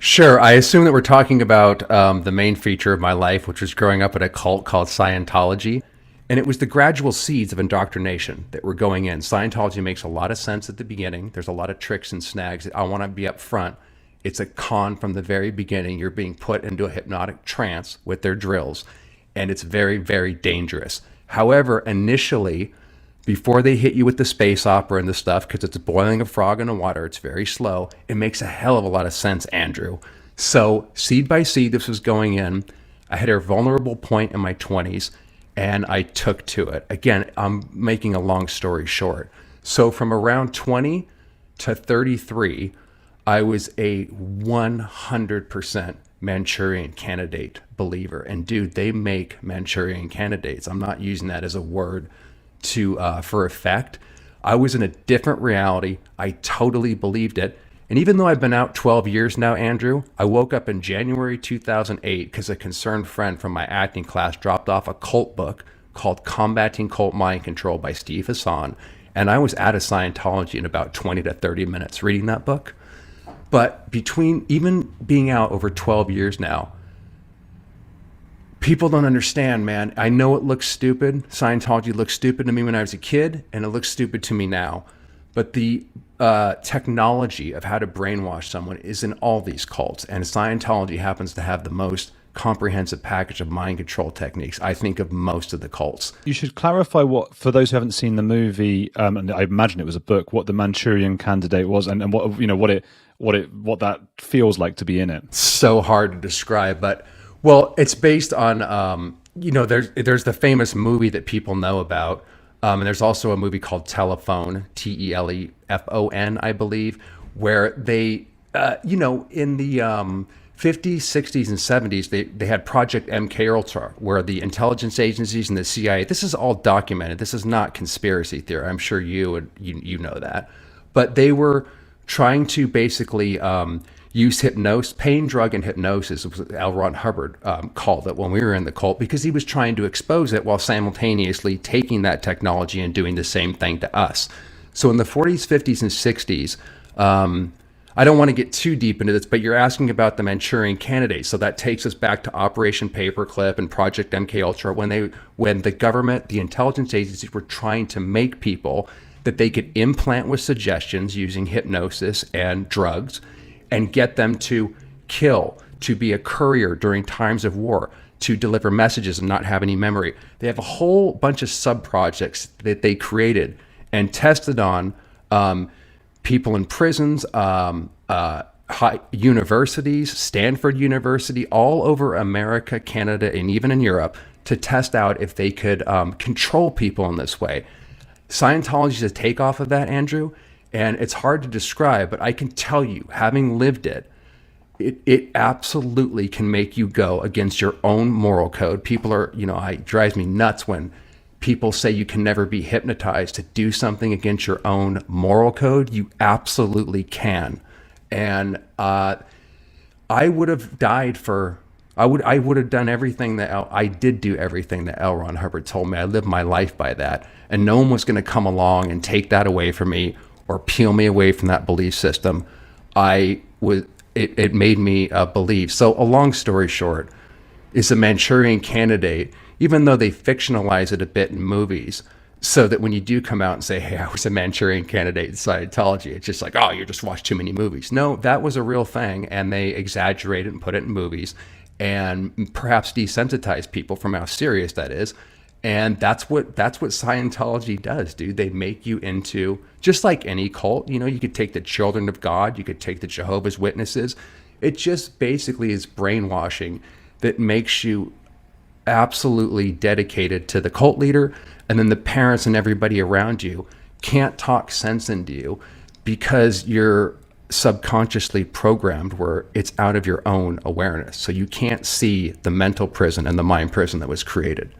Sure. I assume that we're talking about the main feature of my life, which was growing up in a cult called Scientology. And it was the gradual seeds of indoctrination that were going in. Scientology makes a lot of sense at the beginning. There's a lot of tricks and snags. I want to be up front. It's a con from the very beginning. You're being put into a hypnotic trance with their drills, and it's very, very dangerous. However, initially, before they hit you with the space opera and the stuff, because it's boiling a frog in the water, it's very slow. It makes a hell of a lot of sense, Andrew. So, seed by seed, this was going in. I had a vulnerable point in my 20s, and I took to it. Again, I'm making a long story short. So, from around 20 to 33, I was a 100% Manchurian candidate believer. And dude, they make Manchurian candidates. I'm not using that as a word to for effect. I was in a different reality. I totally believed it. And even though I've been out 12 years now, Andrew, I woke up in January 2008 because a concerned friend from my acting class dropped off a cult book called Combating Cult Mind Control by Steve Hassan. And I was out of Scientology in about 20 to 30 minutes reading that book. But between even being out over 12 years now, people don't understand, man. I know it looks stupid. Scientology looked stupid to me when I was a kid, and it looks stupid to me now. But the technology of how to brainwash someone is in all these cults, and Scientology happens to have the most comprehensive package of mind control techniques, I think, of most of the cults. You should clarify what, for those who haven't seen the movie, and I imagine it was a book, what the Manchurian Candidate was, and what what that feels like to be in it. So hard to describe, but well, it's based on there's the famous movie that people know about, and there's also a movie called Telephone, Telefon, I believe, where they in the 50s, 60s, and 70s, they had Project MK Ultra, where the intelligence agencies and the CIA, this is all documented. This is not conspiracy theory. I'm sure you know that. But they were trying to basically use hypnosis, pain, drug, and hypnosis, was what L. Ron Hubbard called it when we were in the cult, because he was trying to expose it while simultaneously taking that technology and doing the same thing to us. So in the 40s, 50s, and 60s, I don't want to get too deep into this, but you're asking about the Manchurian Candidate. So that takes us back to Operation Paperclip and Project MK Ultra, when the government, the intelligence agencies were trying to make people that they could implant with suggestions using hypnosis and drugs and get them to kill, to be a courier during times of war, to deliver messages and not have any memory. They have a whole bunch of sub-projects that they created and tested on people in prisons, high universities, Stanford University, all over America, Canada, and even in Europe, to test out if they could control people in this way. Scientology is a takeoff of that, Andrew, and it's hard to describe, but I can tell you, having lived it, it absolutely can make you go against your own moral code. People are, it drives me nuts when people say you can never be hypnotized to do something against your own moral code. You absolutely can. And I would have died for, I would have done everything that I did do everything that L. Ron Hubbard told me. I lived my life by that. And no one was going to come along and take that away from me or peel me away from that belief system. It made me believe. So a long story short, is a Manchurian Candidate, even though they fictionalize it a bit in movies, so that when you do come out and say, hey, I was a Manchurian Candidate in Scientology, it's just like, oh, you just watched too many movies. No, that was a real thing, and they exaggerate it and put it in movies and perhaps desensitize people from how serious that is. And that's what Scientology does, dude. They make you into, just like any cult, you could take the Children of God, you could take the Jehovah's Witnesses. It just basically is brainwashing that makes you absolutely dedicated to the cult leader, and then the parents and everybody around you can't talk sense into you because you're subconsciously programmed where it's out of your own awareness. So you can't see the mental prison and the mind prison that was created.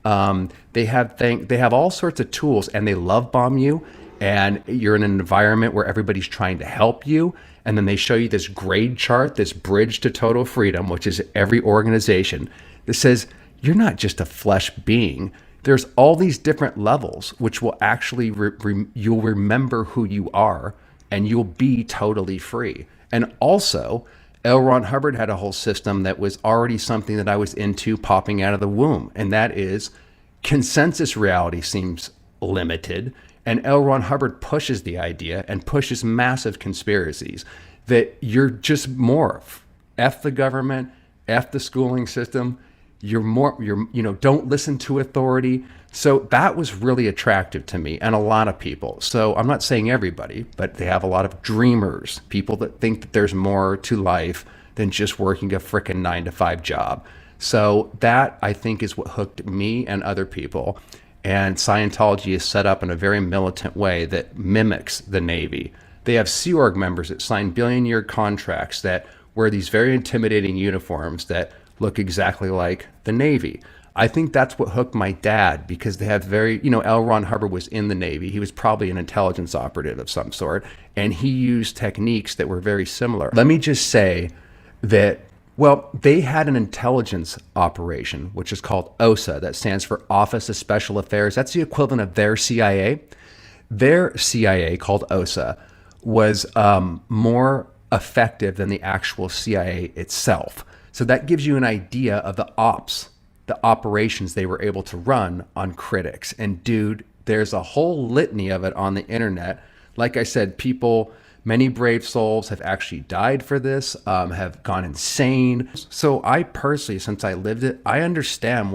They have all sorts of tools, and they love bomb you, and you're in an environment where everybody's trying to help you. And then they show you this grade chart, this bridge to total freedom, which is every organization, that says you're not just a flesh being. There's all these different levels, which will actually, you'll remember who you are, and you'll be totally free. And also, L. Ron Hubbard had a whole system that was already something that I was into popping out of the womb, and that is consensus reality seems limited. And L. Ron Hubbard pushes the idea and pushes massive conspiracies that you're just more F the government, F the schooling system. Don't listen to authority. So that was really attractive to me and a lot of people. So I'm not saying everybody, but they have a lot of dreamers, people that think that there's more to life than just working a frickin' 9-to-5 job. So that, I think, is what hooked me and other people. And Scientology is set up in a very militant way that mimics the Navy. They have Sea Org members that sign billion-year contracts that wear these very intimidating uniforms that look exactly like the Navy. I think that's what hooked my dad, because they have L. Ron Hubbard was in the Navy. He was probably an intelligence operative of some sort, and he used techniques that were very similar. Let me just say that, they had an intelligence operation, which is called OSA. That stands for Office of Special Affairs. That's the equivalent of their CIA. Their CIA, called OSA, was more effective than the actual CIA itself. So that gives you an idea of the operations they were able to run on critics. And dude, there's a whole litany of it on the internet. Like I said, many brave souls have actually died for this, have gone insane. So I personally, since I lived it, I understand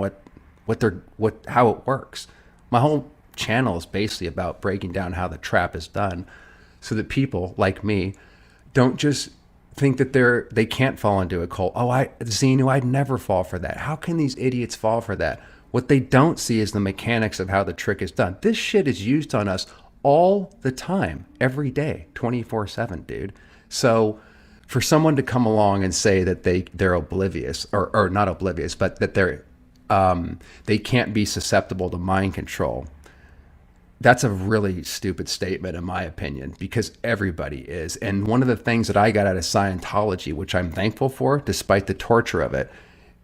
how it works. My whole channel is basically about breaking down how the trap is done, so that people like me don't just think that they can't fall into a cult. Xenu, I'd never fall for that. How can these idiots fall for that? What they don't see is the mechanics of how the trick is done. This shit is used on us all the time, every day, 24/7, dude. So for someone to come along and say that they're oblivious, or not oblivious, but that they can't be susceptible to mind control, that's a really stupid statement, in my opinion, because everybody is. And one of the things that I got out of Scientology, which I'm thankful for, despite the torture of it,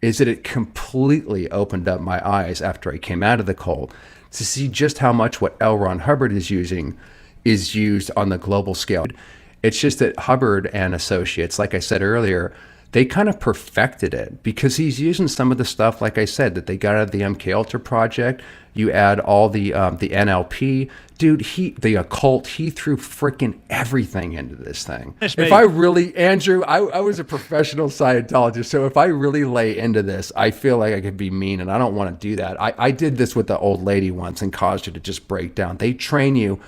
is that it completely opened up my eyes after I came out of the cult to see just how much what L. Ron Hubbard is using is used on the global scale. It's just that Hubbard and associates, like I said earlier, they kind of perfected it, because he's using some of the stuff, like I said, that they got out of the MK Ultra project. You add all the NLP, dude. The occult. He threw freaking everything into this thing. If I really, Andrew, I was a professional Scientologist, so if I really lay into this, I feel like I could be mean, and I don't want to do that. I did this with the old lady once and caused her to just break down. They train you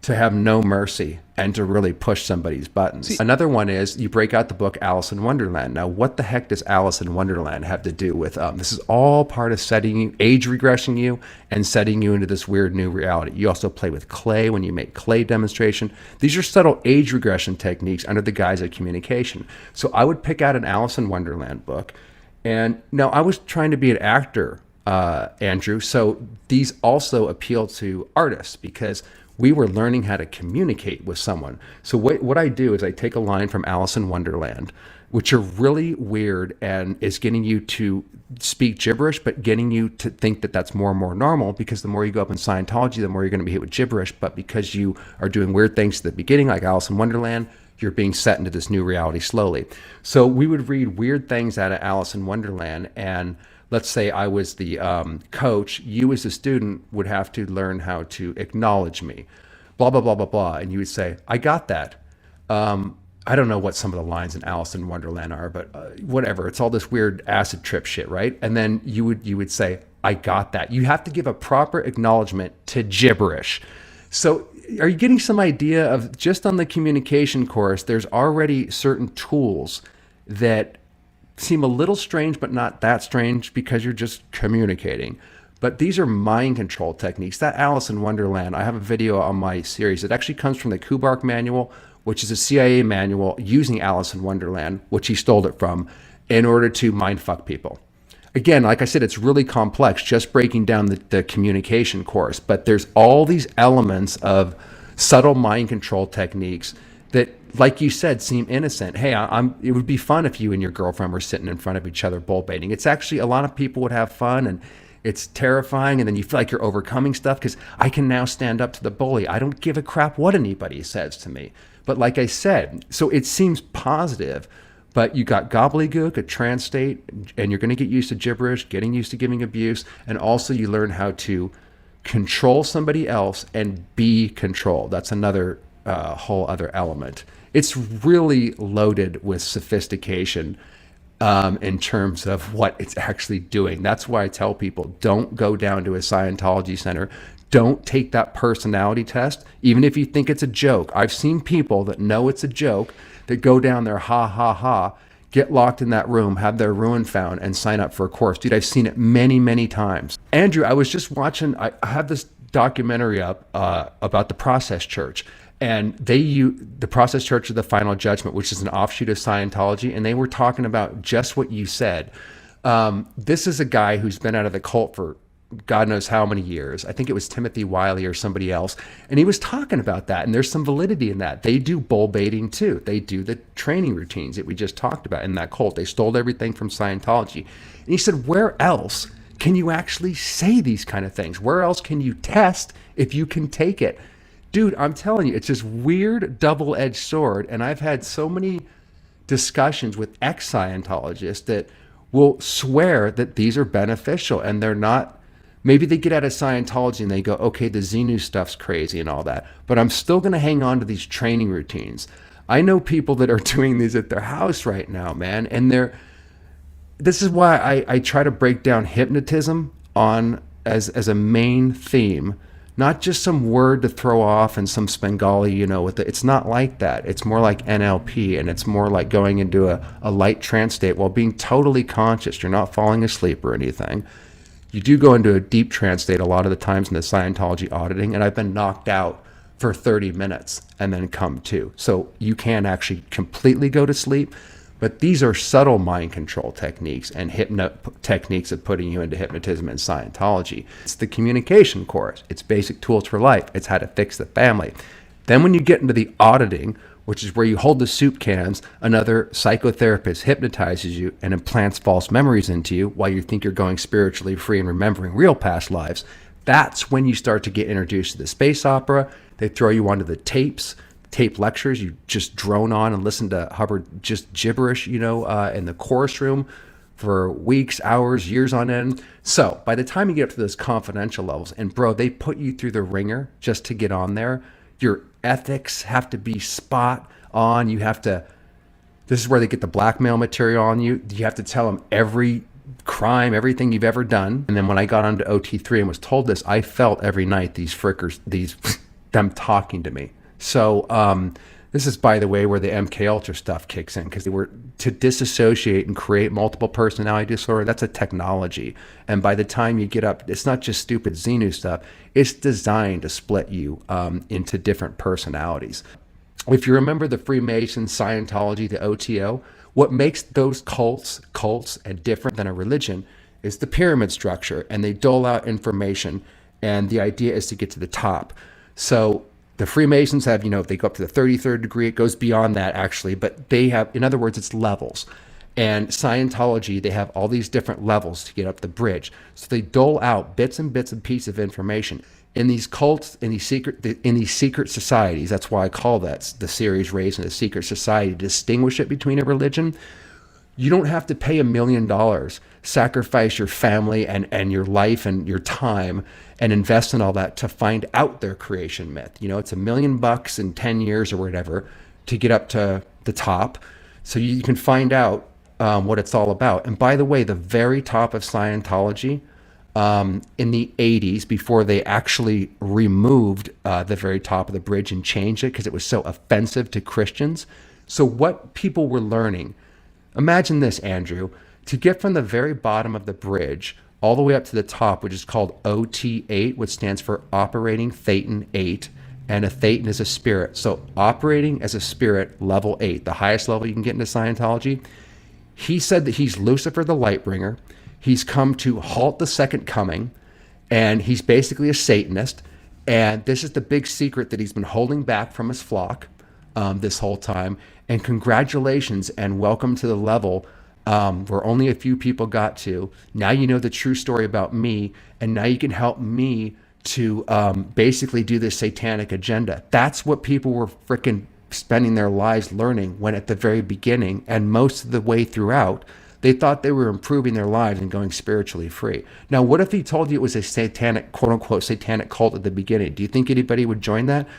to have no mercy and to really push somebody's buttons. Another one is you break out the book Alice in Wonderland. Now, what the heck does Alice in Wonderland have to do with, this is all part of setting you, age regressing you, and setting you into this weird new reality. You also play with clay when you make clay demonstration. These are subtle age regression techniques under the guise of communication. So I would pick out an Alice in Wonderland book. And now I was trying to be an actor, Andrew. So these also appeal to artists, because we were learning how to communicate with someone. So what I do is I take a line from Alice in Wonderland, which are really weird and is getting you to speak gibberish, but getting you to think that that's more and more normal, because the more you go up in Scientology, the more you're going to be hit with gibberish. But because you are doing weird things at the beginning, like Alice in Wonderland, you're being set into this new reality slowly. So we would read weird things out of Alice in Wonderland, and let's say I was the coach, you as a student would have to learn how to acknowledge me, blah, blah, blah, blah, blah. And you would say, I got that. I don't know what some of the lines in Alice in Wonderland are, but whatever. It's all this weird acid trip shit, right? And then you would say, I got that. You have to give a proper acknowledgement to gibberish. So are you getting some idea of, just on the communication course, there's already certain tools that seem a little strange, but not that strange, because you're just communicating. But these are mind control techniques. That Alice in Wonderland, I have a video on my series. It actually comes from the Kubark manual, which is a CIA manual using Alice in Wonderland, which he stole it from, in order to mind fuck people. Again, like I said, it's really complex, just breaking down the communication course. But there's all these elements of subtle mind control techniques that, like you said, seem innocent. Hey, it would be fun if you and your girlfriend were sitting in front of each other bull baiting. It's actually, a lot of people would have fun, and it's terrifying, and then you feel like you're overcoming stuff, because I can now stand up to the bully. I don't give a crap what anybody says to me. But like I said, so it seems positive, But you got gobbledygook, a trance state, and you're going to get used to gibberish, getting used to giving abuse, and also you learn how to control somebody else and be controlled. That's another whole other element. It's really loaded with sophistication in terms of what it's actually doing. That's why I tell people, don't go down to a Scientology center. Don't take that personality test, even if you think it's a joke. I've seen people that know it's a joke that go down there, ha, ha, ha, get locked in that room, have their ruin found, and sign up for a course. Dude, I've seen it many, many times. Andrew, I was just watching, I have this documentary up about the Process Church. And the Process Church of the Final Judgment, which is an offshoot of Scientology, and they were talking about just what you said. This is a guy who's been out of the cult for God knows how many years. I think it was Timothy Wiley or somebody else. And he was talking about that. And there's some validity in that. They do bull baiting too. They do the training routines that we just talked about in that cult. They stole everything from Scientology. And he said, where else can you actually say these kind of things? Where else can you test if you can take it? Dude, I'm telling you, it's this weird double-edged sword. And I've had so many discussions with ex-Scientologists that will swear that these are beneficial and they're not. Maybe they get out of Scientology and they go, okay, the Xenu stuff's crazy and all that, but I'm still going to hang on to these training routines. I know people that are doing these at their house right now, man. And this is why I try to break down hypnotism as a main theme, not just some word to throw off and some Spengali, it's not like that. It's more like NLP, and it's more like going into a light trance state while being totally conscious. You're not falling asleep or anything. You do go into a deep trance state a lot of the times in the Scientology auditing, and I've been knocked out for 30 minutes and then come to. So you can actually completely go to sleep, but these are subtle mind control techniques and techniques of putting you into hypnotism and Scientology. It's the communication course. It's basic tools for life. It's how to fix the family. Then when you get into the auditing, which is where you hold the soup cans, another psychotherapist hypnotizes you and implants false memories into you while you think you're going spiritually free and remembering real past lives. That's when you start to get introduced to the space opera. They throw you onto the tape lectures. You just drone on and listen to Hubbard just gibberish, in the chorus room for weeks, hours, years on end. So by the time you get up to those confidential levels, and bro, they put you through the ringer just to get on there. Your ethics have to be spot on. This is where they get the blackmail material on you. You have to tell them every crime, everything you've ever done. And then when I got onto OT3 and was told this, I felt every night these frickers, them talking to me. So this is, by the way, where the MK Ultra stuff kicks in, because they were to disassociate and create multiple personality disorder. That's a technology. And by the time you get up, it's not just stupid Xenu stuff. It's designed to split you into different personalities. If you remember the Freemasons, Scientology, the OTO, what makes those cults and different than a religion is the pyramid structure, and they dole out information, and the idea is to get to the top. So the Freemasons have, they go up to the 33rd degree. It goes beyond that, actually, but they have, in other words, it's levels. And Scientology, they have all these different levels to get up the bridge. So they dole out bits and pieces of information. In these cults, in these secret societies, that's why I call that the series Raised in a Secret Society, to distinguish it between a religion. You don't have to pay $1 million, sacrifice your family and your life and your time and invest in all that to find out their creation myth. It's $1 million in 10 years or whatever to get up to the top, so you can find out what it's all about. And by the way, the very top of Scientology, in the 80s, before they actually removed the very top of the bridge and changed it because it was so offensive to Christians. So what people were learning, imagine this, Andrew, to get from the very bottom of the bridge all the way up to the top, which is called OT8, which stands for Operating Thetan 8, and a Thetan is a spirit. So operating as a spirit, level 8, the highest level you can get into Scientology. He said that he's Lucifer the Lightbringer. He's come to halt the second coming, and he's basically a Satanist. And this is the big secret that he's been holding back from his flock this whole time. And congratulations and welcome to the level where only a few people got to. Now you know the true story about me, and now you can help me to basically do this satanic agenda. That's what people were freaking spending their lives learning when at the very beginning and most of the way throughout, they thought they were improving their lives and going spiritually free. Now, what if he told you it was a satanic, quote unquote, satanic cult at the beginning? Do you think anybody would join that?